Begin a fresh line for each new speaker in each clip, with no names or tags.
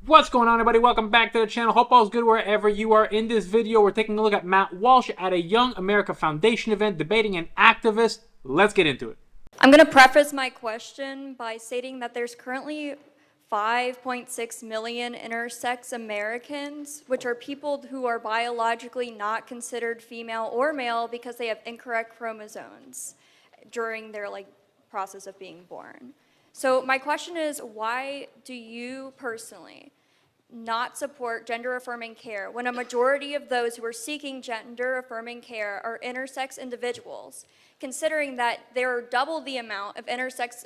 What's going on, everybody? Welcome back to the channel. Hope all's good wherever you are. In this video, we're taking a look at Matt Walsh at a Young America Foundation event debating an activist. Let's get into it.
I'm going to preface my question by stating that there's currently 5.6 million intersex Americans, which are people who are biologically not considered female or male because they have incorrect chromosomes during their process of being born. So my question is, why do you personally not support gender-affirming care when a majority of those who are seeking gender-affirming care are intersex individuals, considering that there are double the amount of intersex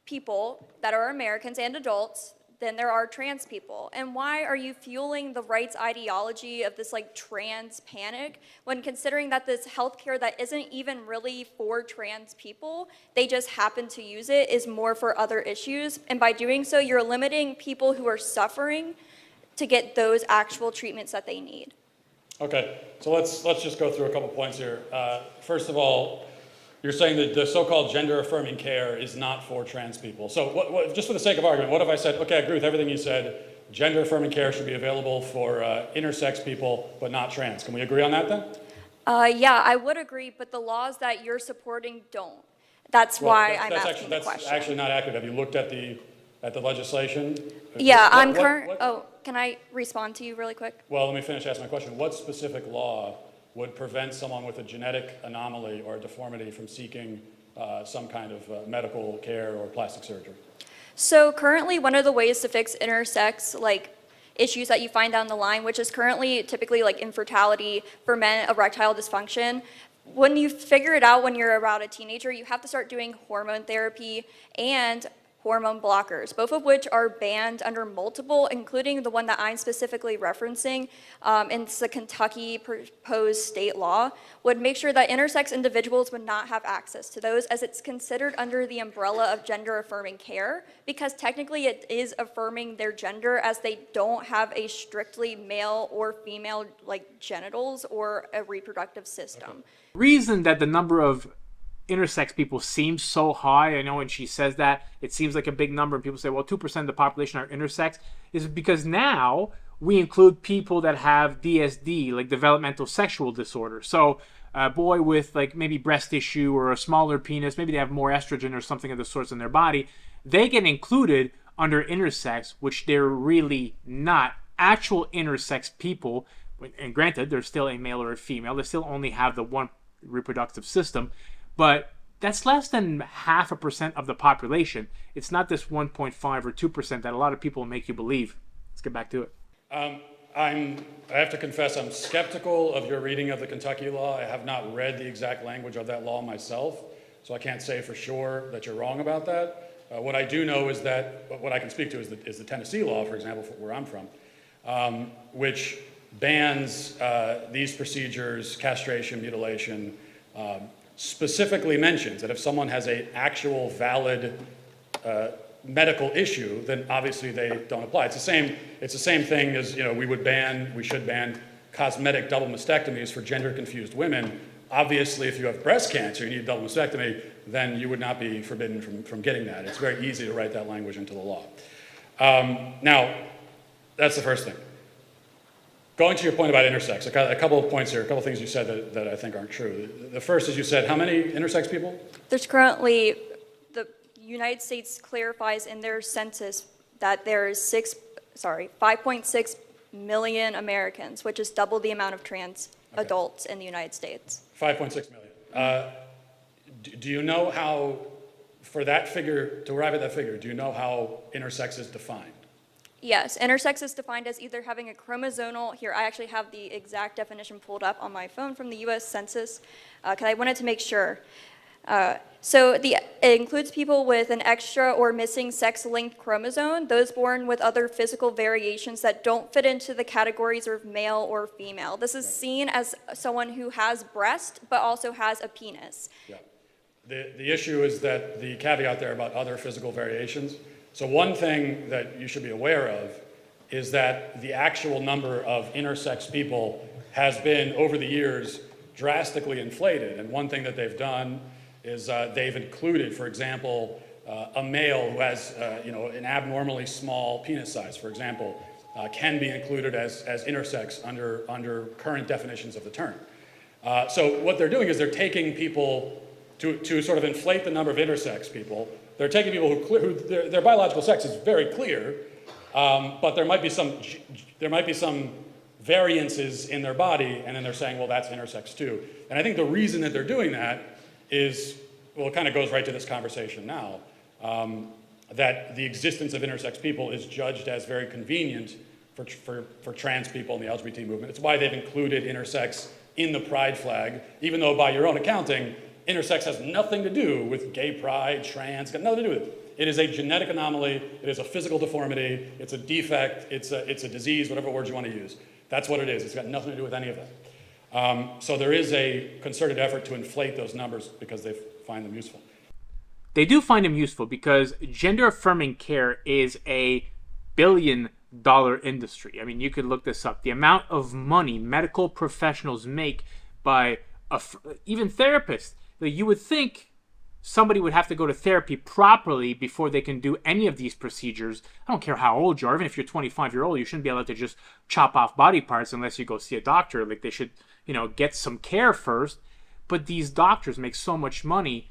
people that are Americans and adults than there are trans people? And why are you fueling the rights ideology of this trans panic when considering that this healthcare that isn't even really for trans people, they just happen to use it, is more for other issues? And by doing so, you're limiting people who are suffering to get those actual treatments that they need.
Okay, so let's just go through a couple points here. First of all, you're saying that the so-called gender-affirming care is not for trans people. So just for the sake of argument, what if I said, okay, I agree with everything you said, gender-affirming care should be available for intersex people, but not trans. Can we agree on that then?
Yeah, I would agree, but the laws that you're supporting don't. That's why I'm asking the question.
That's actually not accurate. Have you looked at the legislation?
Yeah, can I respond to you really quick?
Well, let me finish asking my question. What specific law would prevent someone with a genetic anomaly or a deformity from seeking some kind of medical care or plastic surgery?
So currently, one of the ways to fix intersex issues that you find down the line, which is currently typically infertility for men, erectile dysfunction, when you figure it out when you're about a teenager, you have to start doing hormone therapy and hormone blockers, both of which are banned under multiple, including the one that I'm specifically referencing, and it's the Kentucky proposed state law, would make sure that intersex individuals would not have access to those, as it's considered under the umbrella of gender-affirming care, because technically it is affirming their gender, as they don't have a strictly male or female genitals or a reproductive system.
Okay. Reason that the number of intersex people seems so high, I know when she says that, it seems like a big number, and people say, well, 2% of the population are intersex, is because now we include people that have DSD, developmental sexual disorder. So a boy with maybe breast tissue or a smaller penis, maybe they have more estrogen or something of the sorts in their body, they get included under intersex, which they're really not. Actual intersex people, and granted, they're still a male or a female, they still only have the one reproductive system, but that's less than 0.5% of the population. It's not this 1.5 or 2% that a lot of people make you believe. Let's get back to it.
I have to confess, I'm skeptical of your reading of the Kentucky law. I have not read the exact language of that law myself, so I can't say for sure that you're wrong about that. What I do know is that, what I can speak to is the Tennessee law, for example, where I'm from, which bans these procedures, castration, mutilation, specifically mentions that if someone has an actual valid medical issue, then obviously they don't apply. It's the same thing as, we should ban cosmetic double mastectomies for gender-confused women. Obviously, if you have breast cancer, you need a double mastectomy, then you would not be forbidden from getting that. It's very easy to write that language into the law. Now, that's the first thing. Going to your point about intersex, a couple of points here, a couple of things you said that I think aren't true. The first is you said, how many intersex people?
There's currently, the United States clarifies in their census that there is 5.6 million Americans, which is double the amount of trans adults in the United States.
5.6 million. Do you know how, for that figure, to arrive at that figure, do you know how intersex is defined?
Yes, intersex is defined as either having a chromosomal, here I actually have the exact definition pulled up on my phone from the US Census, because I wanted to make sure. So it includes people with an extra or missing sex-linked chromosome, those born with other physical variations that don't fit into the categories of male or female. This is seen as someone who has breast, but also has a penis.
Yeah. The issue is that the caveat there about other physical variations. So one thing that you should be aware of is that the actual number of intersex people has been, over the years, drastically inflated. And one thing that they've done is they've included, for example, a male who has an abnormally small penis size, for example, can be included as intersex under current definitions of the term. So what they're doing is they're taking people to sort of inflate the number of intersex people. They're taking people who their biological sex is very clear, but there might be some variances in their body, and then they're saying, well, that's intersex too. And I think the reason that they're doing that is, well, it kind of goes right to this conversation now, that the existence of intersex people is judged as very convenient for trans people in the LGBT movement. It's why they've included intersex in the pride flag, even though by your own accounting, intersex has nothing to do with gay pride, trans, got nothing to do with it. It is a genetic anomaly, it is a physical deformity, it's a defect, it's a disease, whatever words you want to use. That's what it is. It's got nothing to do with any of that. So there is a concerted effort to inflate those numbers because they find them useful.
They do find them useful because gender-affirming care is a billion-dollar industry. I mean, you could look this up. The amount of money medical professionals make by even therapists. You would think somebody would have to go to therapy properly before they can do any of these procedures. I don't care how old you are. Even if you're 25-year-old, you shouldn't be allowed to just chop off body parts unless you go see a doctor. Like, they should, get some care first. But these doctors make so much money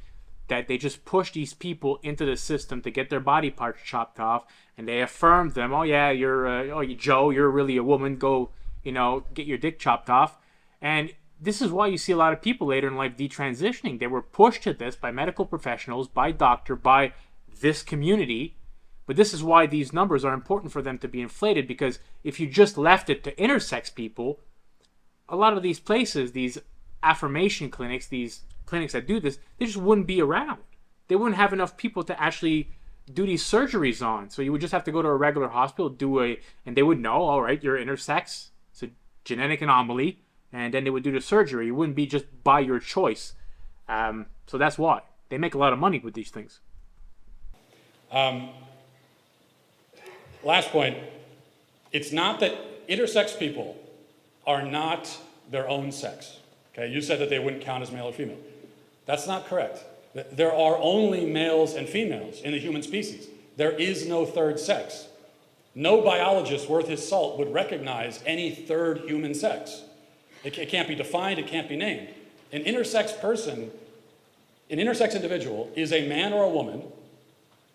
that they just push these people into the system to get their body parts chopped off, and they affirm them. Oh yeah, you're Joe, you're really a woman. Go, get your dick chopped off. And this is why you see a lot of people later in life detransitioning. They were pushed to this by medical professionals, by doctor, by this community. But this is why these numbers are important for them to be inflated, because if you just left it to intersex people, a lot of these places, these affirmation clinics, these clinics that do this, they just wouldn't be around. They wouldn't have enough people to actually do these surgeries on. So you would just have to go to a regular hospital, and they would know, all right, you're intersex. It's a genetic anomaly. And then they would do the surgery. It wouldn't be just by your choice. So that's why. They make a lot of money with these things.
Last point. It's not that intersex people are not their own sex. Okay, you said that they wouldn't count as male or female. That's not correct. There are only males and females in the human species. There is no third sex. No biologist worth his salt would recognize any third human sex. It can't be defined, it can't be named. An intersex individual is a man or a woman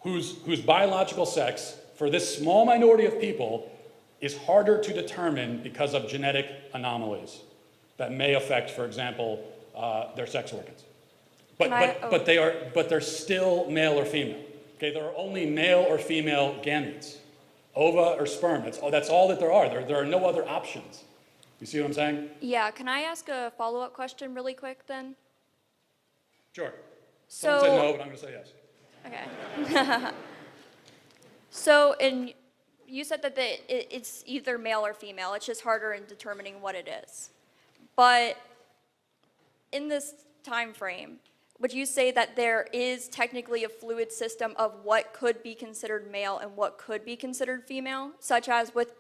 whose biological sex, for this small minority of people, is harder to determine because of genetic anomalies that may affect, for example, their sex organs. But they're still male or female. Okay, there are only male or female gametes, ova or sperm. That's all that there are. There are no other options. You see what I'm saying?
Yeah, can I ask a follow-up question really quick then?
Sure. Someone said no, but I'm going to say yes.
Okay. So, you said that it's either male or female. It's just harder in determining what it is. But in this time frame, would you say that there is technically a fluid system of what could be considered male and what could be considered female, such as with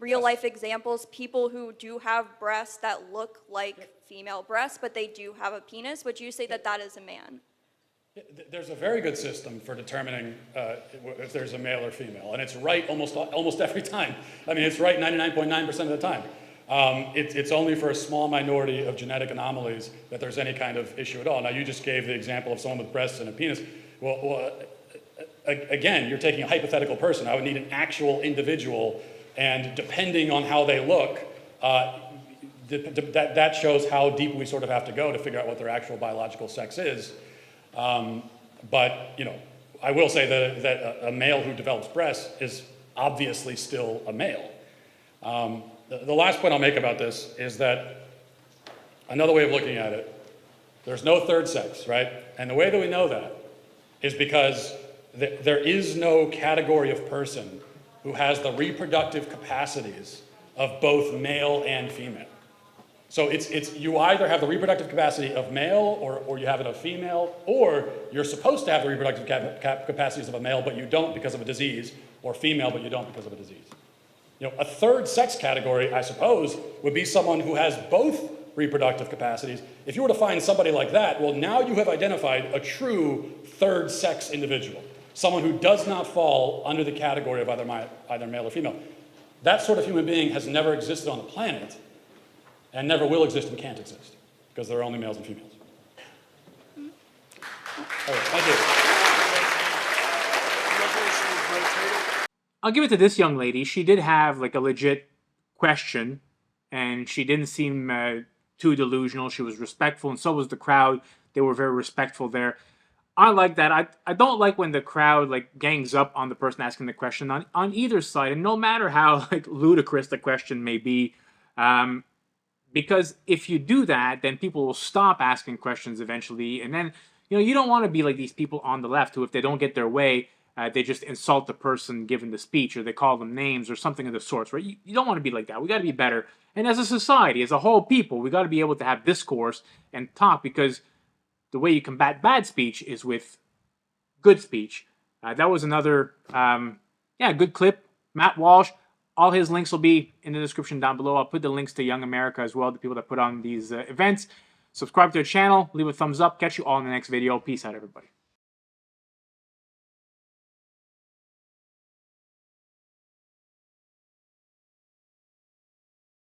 real-life examples, people who do have breasts that look like female breasts, but they do have a penis? Would you say that that is a man?
There's a very good system for determining if there's a male or female, and it's right almost every time. I mean, it's right 99.9% of the time. It's only for a small minority of genetic anomalies that there's any kind of issue at all. Now, you just gave the example of someone with breasts and a penis. Well, again, you're taking a hypothetical person. I would need an actual individual, and depending on how they look, that shows how deep we sort of have to go to figure out what their actual biological sex is. But, I will say that a male who develops breasts is obviously still a male. The last point I'll make about this is that another way of looking at it, there's no third sex, right? And the way that we know that is because there is no category of person who has the reproductive capacities of both male and female. So you either have the reproductive capacity of male or you have it of female, or you're supposed to have the reproductive capacities of a male, but you don't because of a disease, or female, but you don't because of a disease. A third sex category, I suppose, would be someone who has both reproductive capacities. If you were to find somebody like that, well, now you have identified a true third sex individual, someone who does not fall under the category of either male or female. That sort of human being has never existed on the planet and never will exist and can't exist because there are only males and females. All right, thank you.
I'll give it to this young lady. She did have like a legit question, and she didn't seem too delusional. She was respectful, and so was the crowd. They were very respectful there. I like that. I don't like when the crowd like gangs up on the person asking the question on either side, and no matter how like ludicrous the question may be, because if you do that, then people will stop asking questions eventually, and then you don't want to be like these people on the left who, if they don't get their way, they just insult the person giving the speech, or they call them names or something of the sorts. Right? You don't want to be like that. We got to be better, and as a society, as a whole people, we got to be able to have discourse and talk, because the way you combat bad speech is with good speech. That was another, good clip. Matt Walsh, all his links will be in the description down below. I'll put the links to Young America as well, the people that put on these events. Subscribe to the channel, leave a thumbs up. Catch you all in the next video. Peace out, everybody.